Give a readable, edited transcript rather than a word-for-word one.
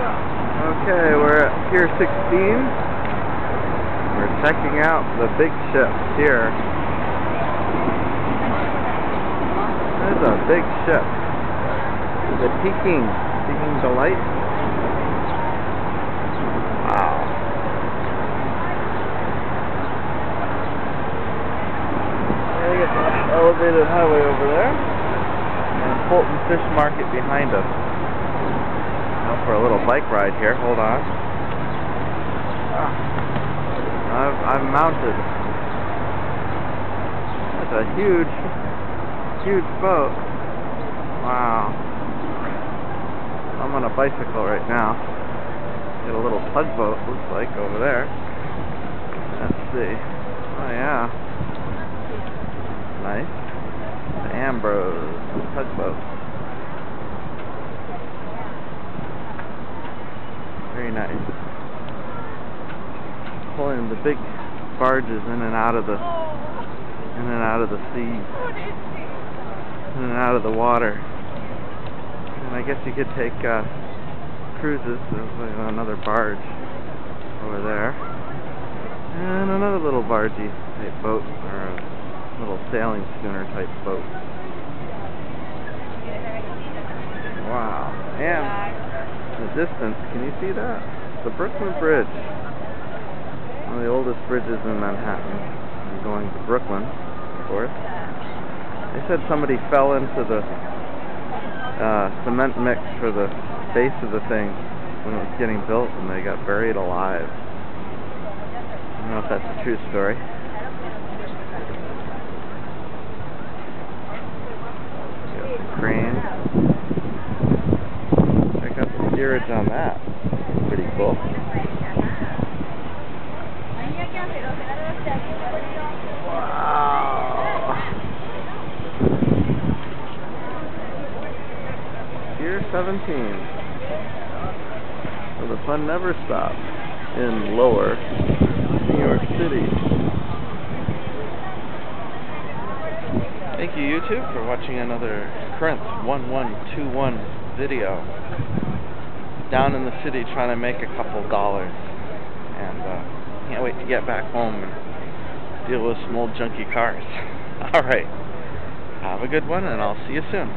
Okay, we're at Pier 16. We're checking out the big ships here. There's a big ship. The Peking Delight. Wow. Yeah, you got the elevated highway over there. And Fulton Fish Market behind us. For a little bike ride here. Hold on. I'm mounted. That's a huge boat. Wow. I'm on a bicycle right now. Got a little tugboat, looks like, over there. Let's see. Oh yeah. Nice. The Ambrose tugboat. Very nice. Pulling the big barges in and out of the sea, in and out of the water. And I guess you could take cruises. There's another barge over there, and another little bargey type boat, or a little sailing schooner type boat. Wow. And in the distance, can you see that? The Brooklyn Bridge. One of the oldest bridges in Manhattan. I'm going to Brooklyn, of course. They said somebody fell into the cement mix for the base of the thing when it was getting built, and they got buried alive. I don't know if that's a true story. Got some cranes. Check out the steerage on that. Pretty cool. Wow. Pier 17. So the fun never stops in lower New York City. Thank you, YouTube, for watching another Current 1121 video. Down in the city trying to make a couple dollars, and can't wait to get back home and deal with some old junky cars. Alright, have a good one, and I'll see you soon.